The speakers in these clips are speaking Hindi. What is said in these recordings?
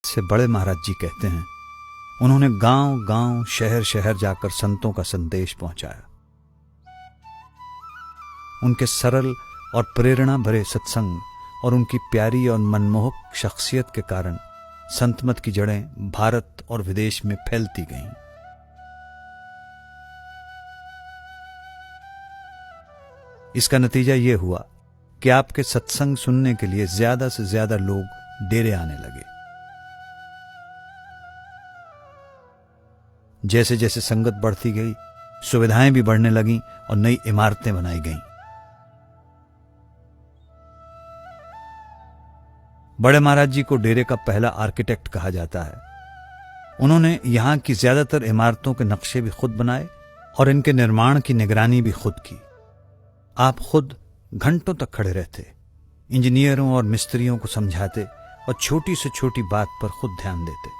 से बड़े महाराज जी कहते हैं, उन्होंने गांव गांव शहर शहर जाकर संतों का संदेश पहुंचाया। उनके सरल और प्रेरणा भरे सत्संग और उनकी प्यारी और मनमोहक शख्सियत के कारण संतमत की जड़ें भारत और विदेश में फैलती गईं। इसका नतीजा यह हुआ कि आपके सत्संग सुनने के लिए ज्यादा से ज्यादा लोग डेरे आने लगे। जैसे जैसे संगत बढ़ती गई, सुविधाएं भी बढ़ने लगीं और नई इमारतें बनाई गईं। बड़े महाराज जी को डेरे का पहला आर्किटेक्ट कहा जाता है। उन्होंने यहां की ज्यादातर इमारतों के नक्शे भी खुद बनाए और इनके निर्माण की निगरानी भी खुद की। आप खुद घंटों तक खड़े रहते, इंजीनियरों और मिस्त्रियों को समझाते और छोटी से छोटी बात पर खुद ध्यान देते।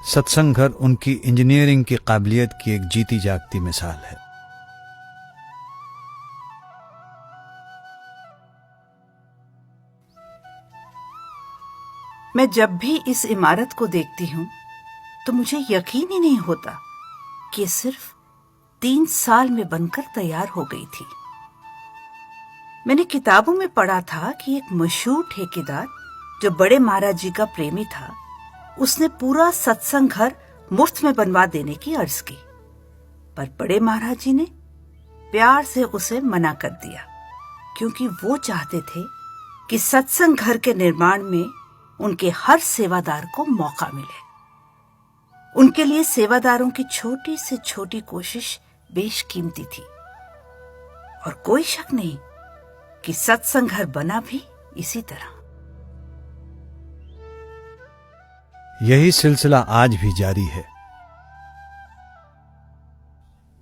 सत्संग घर उनकी इंजीनियरिंग की काबिलियत की एक जीती जागती मिसाल है। मैं जब भी इस इमारत को देखती हूं तो मुझे यकीन ही नहीं होता कि सिर्फ 3 साल में बनकर तैयार हो गई थी। मैंने किताबों में पढ़ा था कि एक मशहूर ठेकेदार जो बड़े महाराज जी का प्रेमी था, उसने पूरा सत्संग घर मुफ्त में बनवा देने की अर्ज की, पर बड़े महाराज जी ने प्यार से उसे मना कर दिया, क्योंकि वो चाहते थे कि सत्संग घर के निर्माण में उनके हर सेवादार को मौका मिले। उनके लिए सेवादारों की छोटी से छोटी कोशिश बेशकीमती थी और कोई शक नहीं कि सत्संग घर बना भी इसी तरह। यही सिलसिला आज भी जारी है।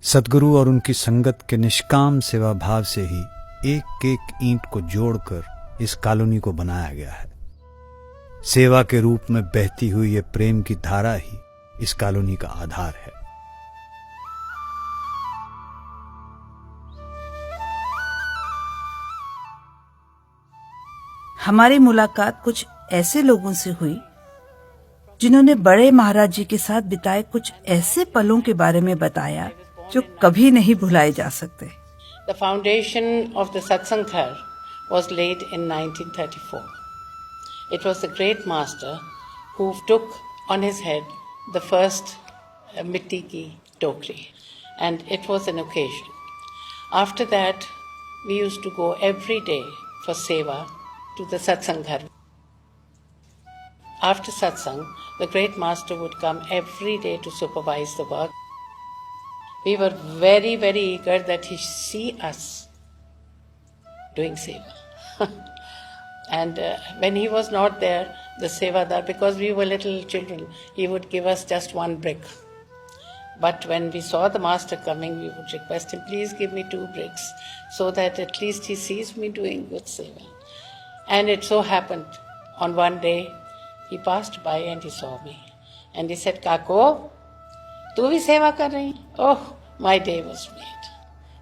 सद्गुरु और उनकी संगत के निष्काम सेवा भाव से ही एक एक ईंट को जोड़कर इस कॉलोनी को बनाया गया है। सेवा के रूप में बहती हुई ये प्रेम की धारा ही इस कॉलोनी का आधार है। हमारी मुलाकात कुछ ऐसे लोगों से हुई जिन्होंने बड़े महाराज जी के साथ बिताए कुछ ऐसे पलों के बारे में बताया जो कभी नहीं भुलाए जा सकते। The foundation of the Satsang Ghar was laid in 1934. It was the great master who took on his head the first mitti ki tokri, and it was an occasion. After that, we used to go every day for seva to the Satsang Ghar. After satsang, the great master would come every day to supervise the work. We were very, very eager that he see us doing seva. And when he was not there, the sevadar, because we were little children, he would give us just one brick. But when we saw the master coming, we would request him, please give me 2 bricks, so that at least he sees me doing good seva. And it so happened, on one day, he passed by and he saw me. And he said, Kako, tu bhi seva kar rahi? Oh, my day was made.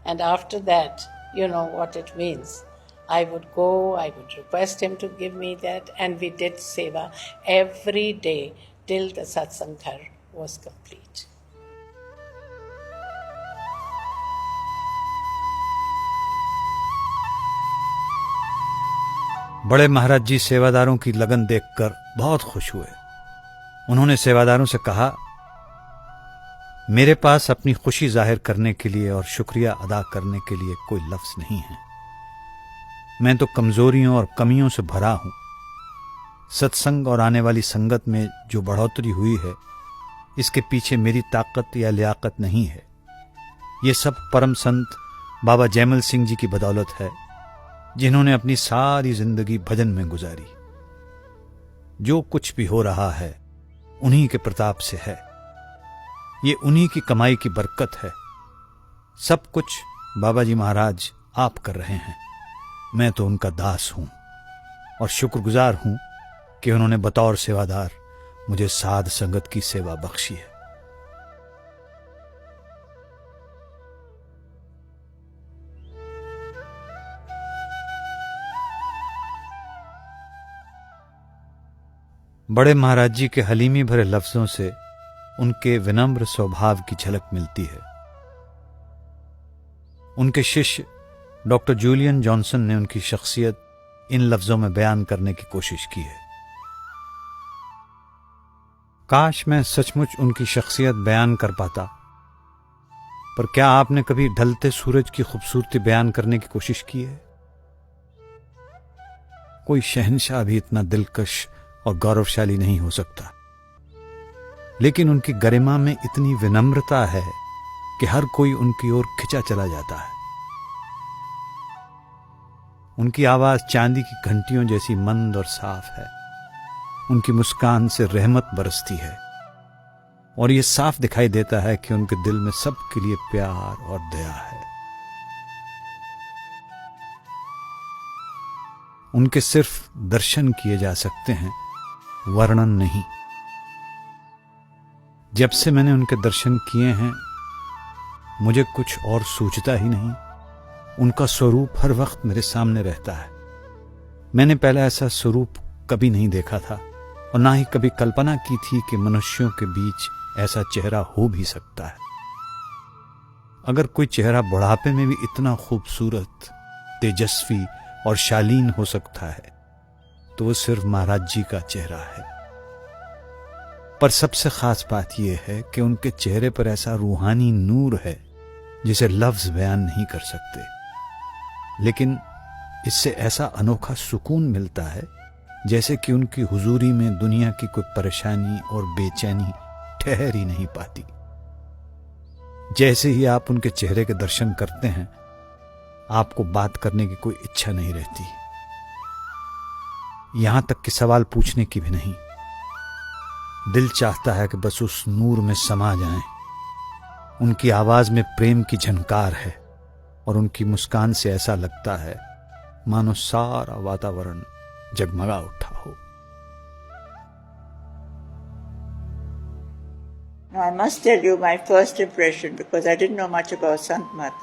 And after that, you know what it means. I would go, I would request him to give me that, and we did seva every day till the satsang ghar was complete. बड़े महाराज जी सेवादारों की लगन देखकर बहुत खुश हुए। उन्होंने सेवादारों से कहा, मेरे पास अपनी खुशी जाहिर करने के लिए और शुक्रिया अदा करने के लिए कोई लफ्ज नहीं है। मैं तो कमजोरियों और कमियों से भरा हूं। सत्संग और आने वाली संगत में जो बढ़ोतरी हुई है, इसके पीछे मेरी ताकत या लियाकत नहीं है। ये सब परम संत बाबा जयमल सिंह जी की बदौलत है, जिन्होंने अपनी सारी जिंदगी भजन में गुजारी। जो कुछ भी हो रहा है उन्हीं के प्रताप से है। ये उन्हीं की कमाई की बरकत है। सब कुछ बाबा जी महाराज आप कर रहे हैं। मैं तो उनका दास हूं और शुक्रगुजार हूं कि उन्होंने बतौर सेवादार मुझे साध संगत की सेवा बख्शी है। बड़े महाराज जी के हलीमी भरे लफ्जों से उनके विनम्र स्वभाव की झलक मिलती है। उनके शिष्य डॉक्टर जूलियन जॉनसन ने उनकी शख्सियत इन लफ्जों में बयान करने की कोशिश की है। काश मैं सचमुच उनकी शख्सियत बयान कर पाता, पर क्या आपने कभी ढलते सूरज की खूबसूरती बयान करने की कोशिश की है? कोई शहंशाह भी इतना दिलकश और गौरवशाली नहीं हो सकता, लेकिन उनकी गरिमा में इतनी विनम्रता है कि हर कोई उनकी ओर खिंचा चला जाता है। उनकी आवाज चांदी की घंटियों जैसी मंद और साफ है। उनकी मुस्कान से रहमत बरसती है और यह साफ दिखाई देता है कि उनके दिल में सबके लिए प्यार और दया है। उनके सिर्फ दर्शन किए जा सकते हैं, वर्णन नहीं। जब से मैंने उनके दर्शन किए हैं, मुझे कुछ और सूझता ही नहीं। उनका स्वरूप हर वक्त मेरे सामने रहता है। मैंने पहले ऐसा स्वरूप कभी नहीं देखा था और ना ही कभी कल्पना की थी कि मनुष्यों के बीच ऐसा चेहरा हो भी सकता है। अगर कोई चेहरा बुढ़ापे में भी इतना खूबसूरत, तेजस्वी और शालीन हो सकता है तो वो सिर्फ महाराज जी का चेहरा है। पर सबसे खास बात यह है कि उनके चेहरे पर ऐसा रूहानी नूर है जिसे लफ्ज बयान नहीं कर सकते, लेकिन इससे ऐसा अनोखा सुकून मिलता है जैसे कि उनकी हुजूरी में दुनिया की कोई परेशानी और बेचैनी ठहर ही नहीं पाती। जैसे ही आप उनके चेहरे के दर्शन करते हैं, आपको बात करने की कोई इच्छा नहीं रहती, यहां तक कि सवाल पूछने की भी नहीं। दिल चाहता है कि बस उस नूर में समा जाएं। उनकी आवाज में प्रेम की झनकार है और उनकी मुस्कान से ऐसा लगता है मानो सारा वातावरण जगमगा उठा हो। I must tell you my first impression, because I didn't know much about Sant Mat.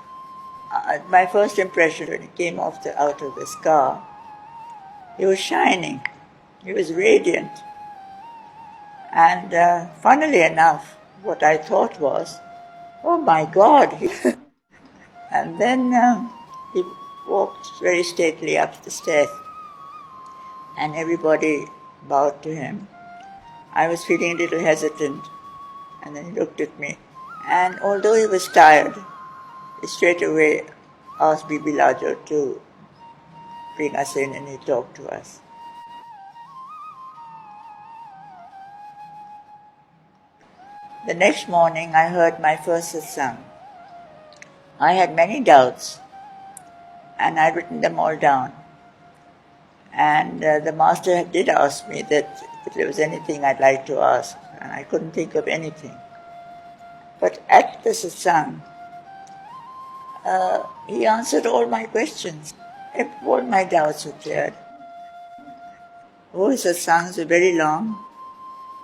My first impression when he came out of this car, he was shining, he was radiant. And funnily enough, what I thought was, oh my God. And then he walked very stately up the stairs and everybody bowed to him. I was feeling a little hesitant, and then he looked at me. And although he was tired, he straight away asked Bibi Lajo to bring us in, and he talked to us. The next morning I heard my first satsang. I had many doubts and I'd written them all down. And the master did ask me that if there was anything I'd like to ask, and I couldn't think of anything. But at the satsang, he answered all my questions. All my doubts were cleared. Oh, his satsangs were very long,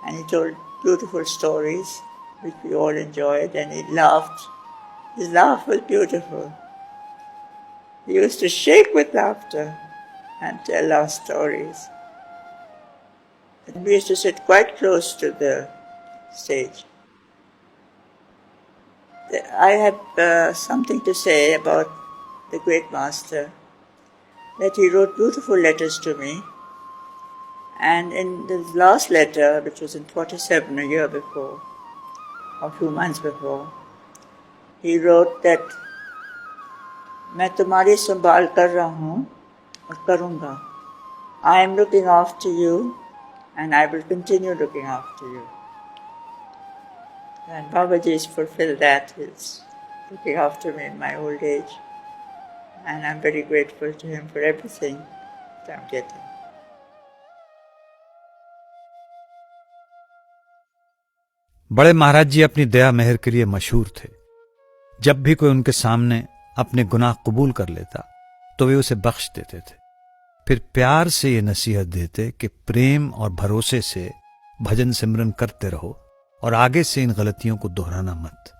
and he told beautiful stories, which we all enjoyed, and he laughed. His laugh was beautiful. He used to shake with laughter and tell our stories. And we used to sit quite close to the stage. I have something to say about the great master, that he wrote beautiful letters to me. And in the last letter, which was in 47, a year before, or a few months before, he wrote that मैं तुम्हारी संभाल कर रहा हूँ और करूँगा. I am looking after you and I will continue looking after you. And Babaji has fulfilled that. He's looking after me in my old age. And I'm very grateful to him for everything that I'm getting. बड़े महाराज जी अपनी दया मेहर के लिए मशहूर थे। जब भी कोई उनके सामने अपने गुनाह कबूल कर लेता तो वे उसे बख्श देते थे, फिर प्यार से ये नसीहत देते कि प्रेम और भरोसे से भजन सिमरन करते रहो और आगे से इन गलतियों को दोहराना मत।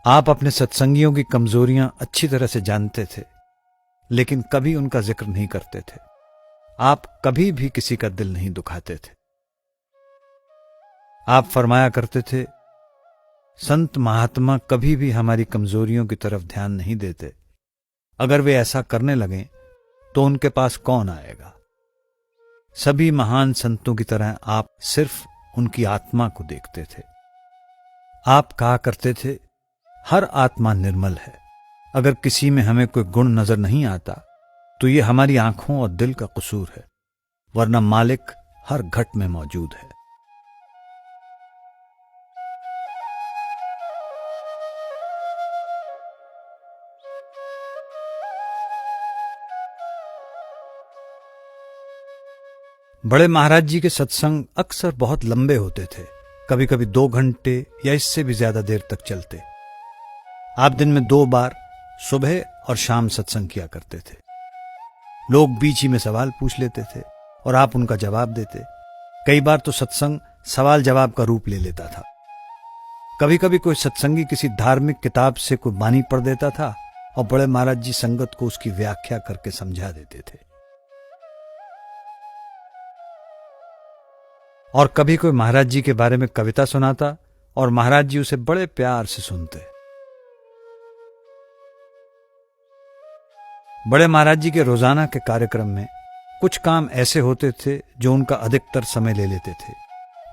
आप अपने सत्संगियों की कमजोरियां अच्छी तरह से जानते थे, लेकिन कभी उनका जिक्र नहीं करते थे। आप कभी भी किसी का दिल नहीं दुखाते थे। आप फरमाया करते थे, संत महात्मा कभी भी हमारी कमजोरियों की तरफ ध्यान नहीं देते। अगर वे ऐसा करने लगें तो उनके पास कौन आएगा। सभी महान संतों की तरह आप सिर्फ उनकी आत्मा को देखते थे। आप कहा करते थे, हर आत्मा निर्मल है। अगर किसी में हमें कोई गुण नजर नहीं आता तो ये हमारी आंखों और दिल का कसूर है, वरना मालिक हर घट में मौजूद है। बड़े महाराज जी के सत्संग अक्सर बहुत लंबे होते थे, कभी कभी 2 घंटे या इससे भी ज्यादा देर तक चलते। आप दिन में 2 बार सुबह और शाम सत्संग किया करते थे। लोग बीच ही में सवाल पूछ लेते थे और आप उनका जवाब देते। कई बार तो सत्संग सवाल जवाब का रूप ले लेता था। कभी कभी कोई सत्संगी किसी धार्मिक किताब से कोई बानी पढ़ देता था और बड़े महाराज जी संगत को उसकी व्याख्या करके समझा देते थे। और कभी कोई महाराज जी के बारे में कविता सुनाता और महाराज जी उसे बड़े प्यार से सुनते। बड़े महाराज जी के रोजाना के कार्यक्रम में कुछ काम ऐसे होते थे जो उनका अधिकतर समय ले लेते थे,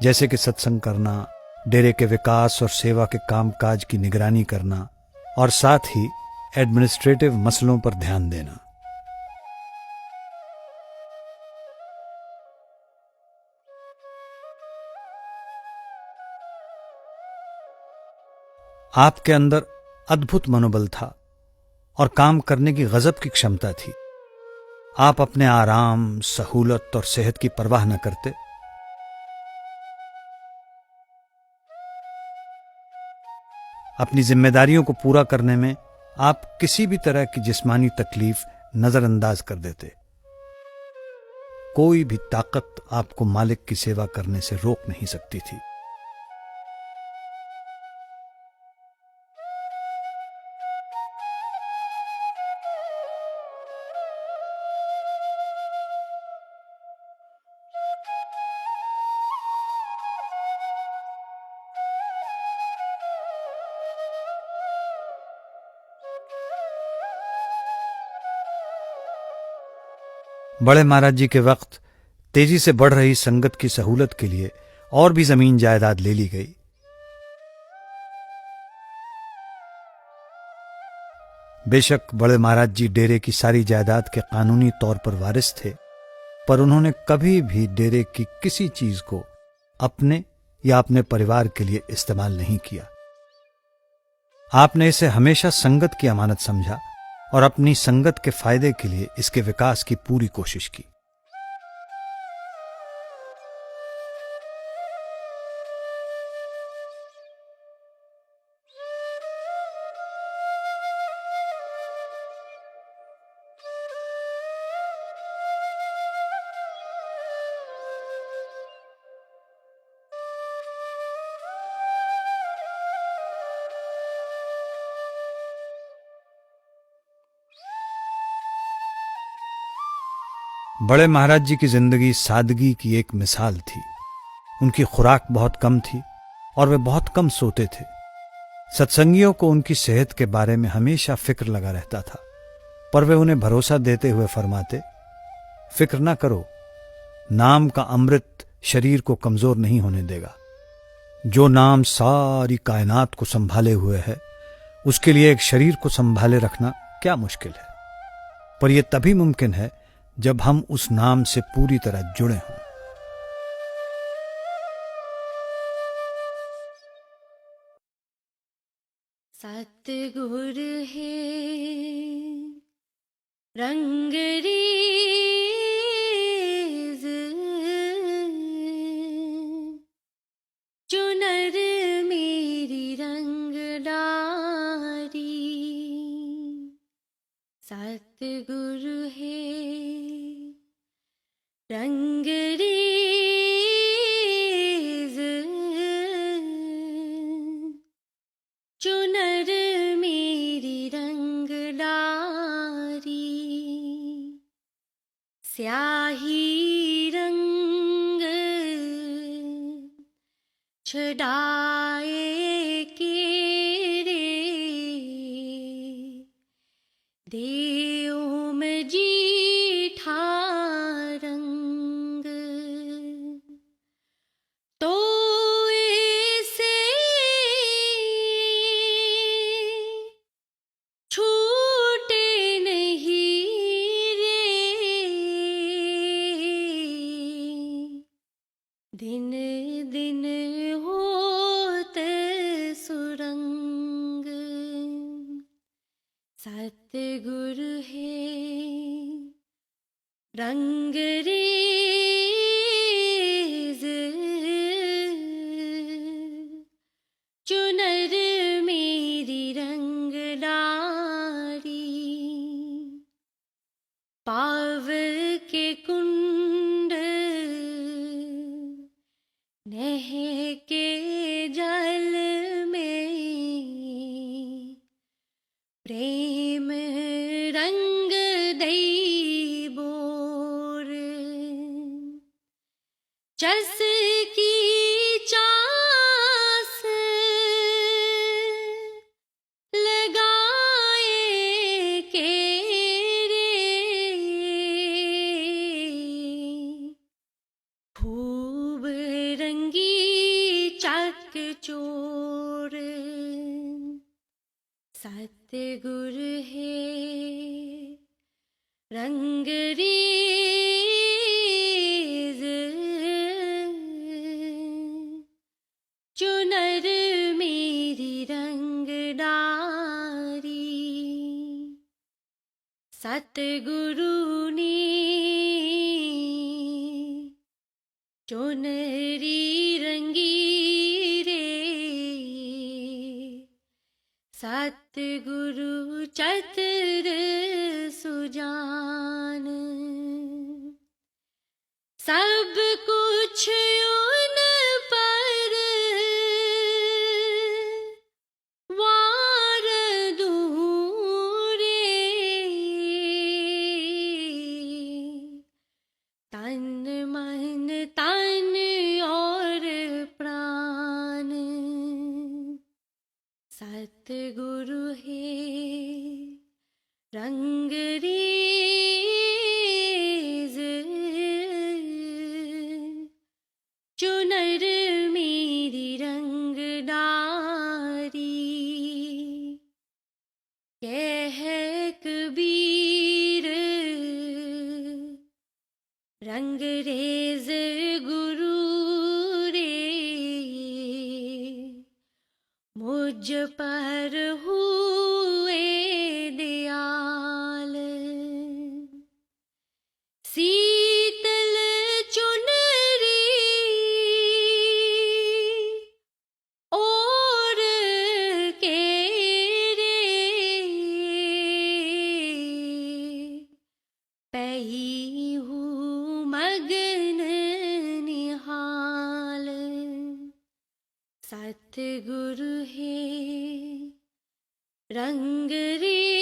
जैसे कि सत्संग करना, डेरे के विकास और सेवा के कामकाज की निगरानी करना और साथ ही एडमिनिस्ट्रेटिव मसलों पर ध्यान देना। आपके अंदर अद्भुत मनोबल था और काम करने की गजब की क्षमता थी। आप अपने आराम, सहूलत और सेहत की परवाह न करते। अपनी जिम्मेदारियों को पूरा करने में आप किसी भी तरह की जिस्मानी तकलीफ नजरअंदाज कर देते। कोई भी ताकत आपको मालिक की सेवा करने से रोक नहीं सकती थी। बड़े महाराज जी के वक्त तेजी से बढ़ रही संगत की सहूलत के लिए और भी जमीन जायदाद ले ली गई। बेशक बड़े महाराज जी डेरे की सारी जायदाद के कानूनी तौर पर वारिस थे, पर उन्होंने कभी भी डेरे की किसी चीज को अपने या अपने परिवार के लिए इस्तेमाल नहीं किया। आपने इसे हमेशा संगत की अमानत समझा और अपनी संगत के फायदे के लिए इसके विकास की पूरी कोशिश की। बड़े महाराज जी की जिंदगी सादगी की एक मिसाल थी। उनकी खुराक बहुत कम थी और वे बहुत कम सोते थे। सत्संगियों को उनकी सेहत के बारे में हमेशा फिक्र लगा रहता था, पर वे उन्हें भरोसा देते हुए फरमाते, फिक्र ना करो, नाम का अमृत शरीर को कमजोर नहीं होने देगा। जो नाम सारी कायनात को संभाले हुए है, उसके लिए एक शरीर को संभाले रखना क्या मुश्किल है। पर यह तभी मुमकिन है जब हम उस नाम से पूरी तरह जुड़े हों। सतगुर है रंगरेज, चुनर मेरी रंग डारी। सतगुर है रंगरेज, चुनर मेरी रंग डारी। स्याही रंग छड़ाए के रे देओ में जीठा रंग तो ऐसे छूटे नहीं रे दिन दिन होते सुरंग सतगुरु है रंग रेज चुनर मेरी रंग डारी पाव के कुंड नह के जल में प्रेम रंग दई बोर चस की चास लगाए के रे खूब रंगी चक चोर सतगुरु है रंग रेज चुनर मेरी रंग डारी सतगुरु ने चुनरी रंगी रे सतगुरु चतुर सुजान सब कुछ उन पर वार दूरे तन मन तन और प्राण सतगुरु है रंग रेज चुनर मेरी रंग डारी कह कबीर रंग रेज गुरु रे मुझ पर हुए दयाल शीतल चुनरी और के रे पही हूँ मगन निहाल सतगुरु है रंग रेज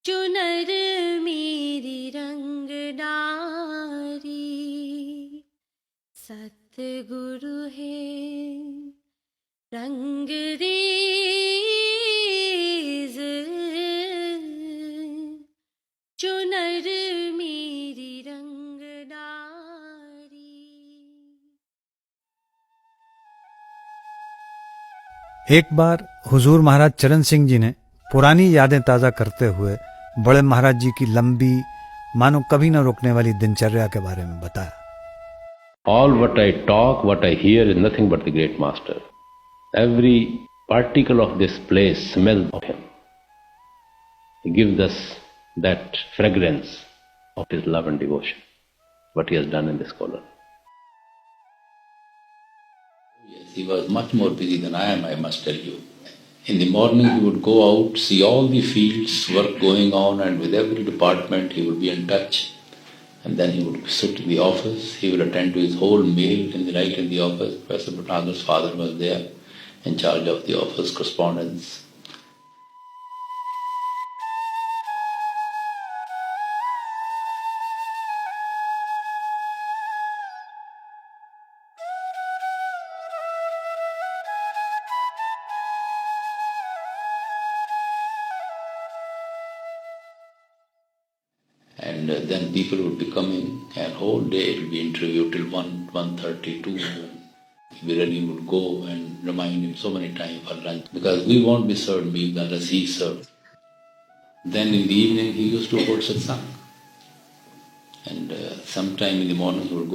चुनर मेरी रंग डारी सतगुरु है रंग रेज चुनर मेरी रंग डारी। एक बार हुजूर महाराज चरण सिंह जी ने पुरानी यादें ताजा करते हुए बड़े महाराज जी की लंबी मानो कभी न रुकने वाली दिनचर्या के बारे में बताया। All what I talk, what I hear is nothing but the great master. Every particle of this place smells of him. He gives us that fragrance of his love and devotion, what he has done in this colony. Yes, he was much more busy than I am, I must tell you. In the morning he would go out, see all the fields, work going on, and with every department he would be in touch. And then he would sit in the office, he would attend to his whole mail in the night in the office. Professor Bhatnagar's father was there in charge of the office correspondence. And then people would be coming, and whole day it will be interviewed till 1:30, 2. Virani would go and remind him so many times for lunch, because we won't be served meal unless he served. Then in the evening he used to hold satsang, and sometime in the morning he would go